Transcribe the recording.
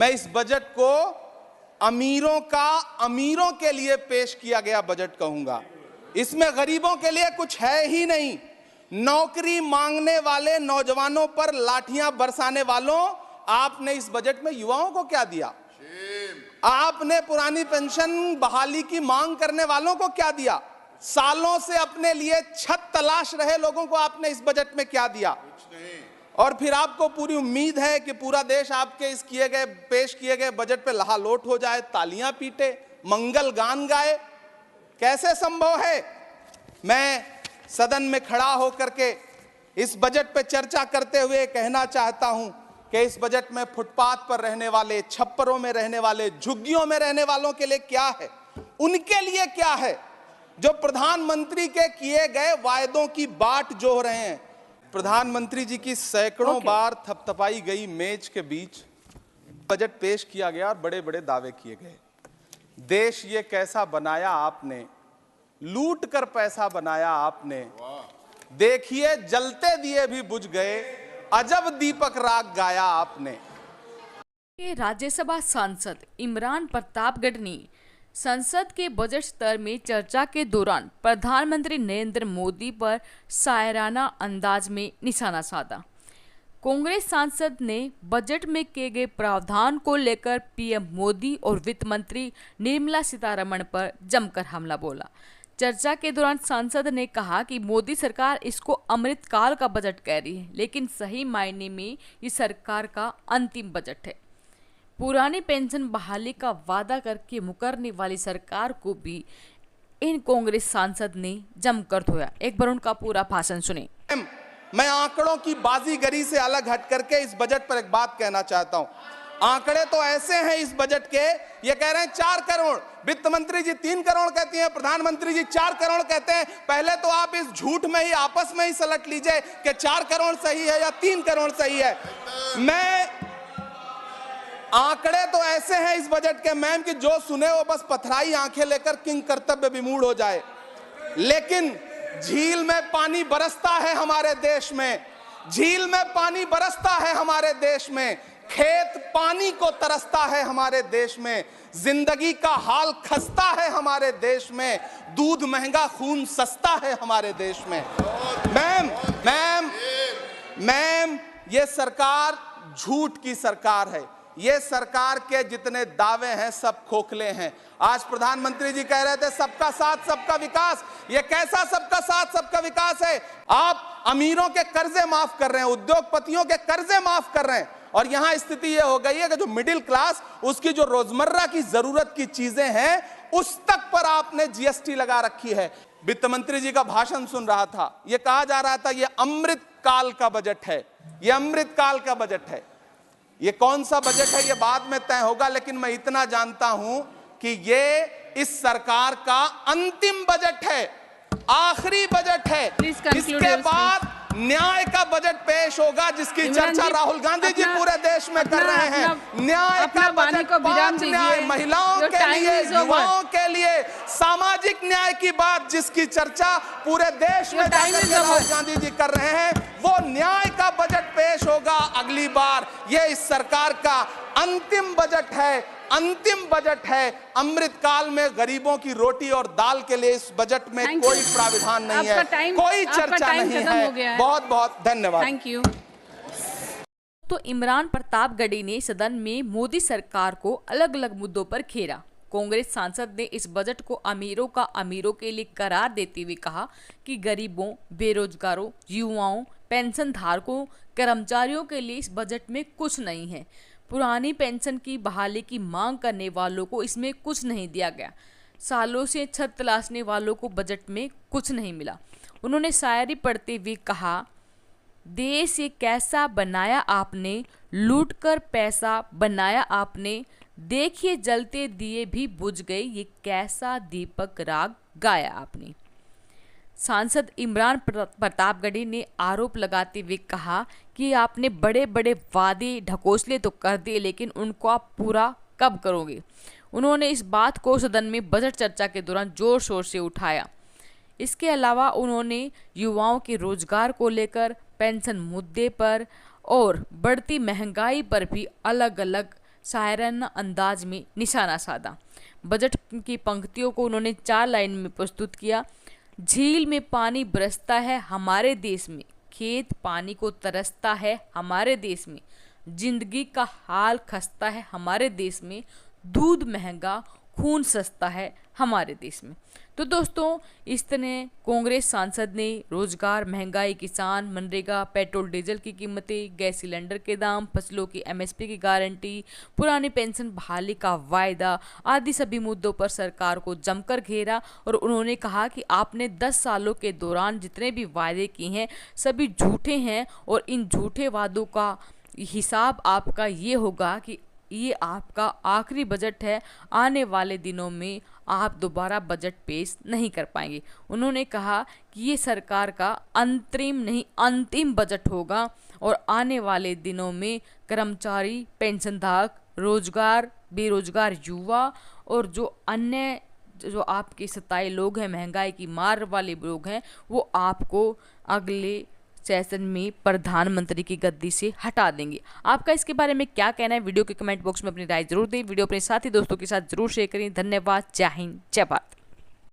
मैं इस बजट को अमीरों के लिए पेश किया गया बजट कहूंगा। इसमें गरीबों के लिए कुछ है ही नहीं। नौकरी मांगने वाले नौजवानों पर लाठियां बरसाने वालों, आपने इस बजट में युवाओं को क्या दिया? आपने पुरानी पेंशन बहाली की मांग करने वालों को क्या दिया? सालों से अपने लिए छत तलाश रहे लोगों को आपने इस बजट में क्या दिया? और फिर आपको पूरी उम्मीद है कि पूरा देश आपके इस पेश किए गए बजट पे लहालोट हो जाए, तालियां पीटे, मंगल गान गाए। कैसे संभव है? मैं सदन में खड़ा होकर के इस बजट पे चर्चा करते हुए कहना चाहता हूं कि इस बजट में फुटपाथ पर रहने वाले, छप्परों में रहने वाले, झुग्गियों में रहने वालों के लिए क्या है, उनके लिए क्या है जो प्रधानमंत्री के किए गए वायदों की बाट जोह रहे हैं। प्रधानमंत्री जी की सैकड़ों बार थपथपाई गई मेज के बीच बजट पेश किया गया और बड़े बड़े दावे किए गए। देश ये कैसा बनाया आपने, लूट कर पैसा बनाया आपने। देखिए जलते दिए भी बुझ गए, अजब दीपक राग गाया आपने। राज्यसभा सांसद इमरान प्रतापगढ़ ने संसद के बजट सत्र में चर्चा के दौरान प्रधानमंत्री नरेंद्र मोदी पर शायराना अंदाज में निशाना साधा। कांग्रेस सांसद ने बजट में किए गए प्रावधान को लेकर पीएम मोदी और वित्त मंत्री निर्मला सीतारमण पर जमकर हमला बोला। चर्चा के दौरान सांसद ने कहा कि मोदी सरकार इसको अमृतकाल का बजट कह रही है, लेकिन सही मायने में ये सरकार का अंतिम बजट है। पुरानी पेंशन बहाली का वादा करके मुकरने वाली सरकार को भी इन कांग्रेस सांसद ने जमकर धोया। एक बार उनका पूरा भाषण सुने। मैं आंकड़ों की बाजीगरी से अलग हट करके इस बजट पर एक बात कहना चाहता हूं। आंकड़े तो ऐसे हैं इस बजट के, ये कह रहे हैं 4 करोड़, वित्त मंत्री जी 3 करोड़ कहती हैं, प्रधानमंत्री जी 4 करोड़ कहते हैं। पहले तो आप इस झूठ में ही आपस में ही सलट लीजिए कि 4 करोड़ सही है या 3 करोड़ सही है। आंकड़े तो ऐसे हैं इस बजट के मैम कि जो सुने वो बस पथराई आंखें लेकर किंग कर्तव्य विमूढ़ हो जाए। लेकिन झील में पानी बरसता है हमारे देश में, झील में पानी बरसता है हमारे देश में, खेत पानी को तरसता है हमारे देश में, जिंदगी का हाल खस्ता है हमारे देश में, दूध महंगा खून सस्ता है हमारे देश में। मैम ये सरकार झूठ की सरकार है। ये सरकार के जितने दावे हैं सब खोखले हैं। आज प्रधानमंत्री जी कह रहे थे सबका साथ सबका विकास। ये कैसा सबका साथ सबका विकास है? आप अमीरों के कर्जे माफ कर रहे हैं, उद्योगपतियों के कर्जे माफ कर रहे हैं, और यहां स्थिति ये हो गई है कि जो मिडिल क्लास, उसकी जो रोजमर्रा की जरूरत की चीजें हैं उस तक पर आपने जीएसटी लगा रखी है। वित्त मंत्री जी का भाषण सुन रहा था, ये कहा जा रहा था ये अमृत काल का बजट है, ये अमृत काल का बजट है। ये कौन सा बजट है ये बाद में तय होगा, लेकिन मैं इतना जानता हूं कि ये इस सरकार का अंतिम बजट है, आखिरी बजट है। इसके बाद न्याय का बजट पेश होगा जिसकी चर्चा राहुल गांधी जी पूरे देश में कर रहे हैं। न्याय का बजट, 5 न्याय, महिलाओं के लिए, युवाओं के लिए, सामाजिक न्याय की बात जिसकी चर्चा पूरे देश में राहुल गांधी जी कर रहे हैं, वो न्याय का बजट पेश होगा अगली बार। ये इस सरकार का अंतिम बजट है, अंतिम बजट है। अमृतकाल में गरीबों की रोटी और दाल के लिए इस बजट में कोई प्राविधान नहीं है, कोई चर्चा नहीं है। बहुत बहुत धन्यवाद। Thank you. तो इमरान प्रतापगढ़ी ने सदन में मोदी सरकार को अलग अलग मुद्दों पर घेरा। कांग्रेस सांसद ने इस बजट को अमीरों का अमीरों के लिए करार देते हुए कहा कि गरीबों, बेरोजगारों, युवाओं, पेंशन धारकों, कर्मचारियों के लिए इस बजट में कुछ नहीं है। पुरानी पेंशन की बहाली की मांग करने वालों को इसमें कुछ नहीं दिया गया। सालों से छत तलाशने वालों को बजट में कुछ नहीं मिला। उन्होंने शायरी पढ़ते हुए कहा, देश ये कैसा बनाया आपने, लूट कर पैसा बनाया आपने, देखिए जलते दिए भी बुझ गए, ये कैसा दीपक राग गाया आपने। सांसद इमरान प्रतापगढ़ी ने आरोप लगाते हुए कहा कि आपने बड़े बड़े वादे ढकोसले तो कर दिए, लेकिन उनको आप पूरा कब करोगे। उन्होंने इस बात को सदन में बजट चर्चा के दौरान जोर शोर से उठाया। इसके अलावा उन्होंने युवाओं के रोजगार को लेकर, पेंशन मुद्दे पर और बढ़ती महंगाई पर भी अलग अलग शायराना अंदाज में निशाना साधा। बजट की पंक्तियों को उन्होंने 4 लाइन में प्रस्तुत किया। झील में पानी बरसता है हमारे देश में, खेत पानी को तरसता है हमारे देश में, जिंदगी का हाल खस्ता है हमारे देश में, दूध महंगा खून सस्ता है हमारे देश में। तो दोस्तों, इस तरह कांग्रेस सांसद ने रोजगार, महंगाई, किसान, मनरेगा, पेट्रोल डीजल की कीमतें, गैस सिलेंडर के दाम, फसलों की एमएसपी की गारंटी, पुरानी पेंशन बहाली का वायदा आदि सभी मुद्दों पर सरकार को जमकर घेरा और उन्होंने कहा कि आपने 10 सालों के दौरान जितने भी वायदे किए हैं सभी झूठे हैं और इन झूठे वादों का हिसाब आपका ये होगा कि ये आपका आखिरी बजट है, आने वाले दिनों में आप दोबारा बजट पेश नहीं कर पाएंगे। उन्होंने कहा कि ये सरकार का अंतरिम नहीं अंतिम बजट होगा और आने वाले दिनों में कर्मचारी, पेंशनधारक, रोजगार, बेरोजगार युवा और जो अन्य जो आपके सताए लोग हैं, महंगाई की मार वाले लोग हैं, वो आपको अगले सेशन में प्रधानमंत्री की गद्दी से हटा देंगे। आपका इसके बारे में क्या कहना है? वीडियो के कमेंट बॉक्स में अपनी राय जरूर दें। वीडियो अपने साथी दोस्तों के साथ जरूर शेयर करें। धन्यवाद। जय हिंद, जय भारत।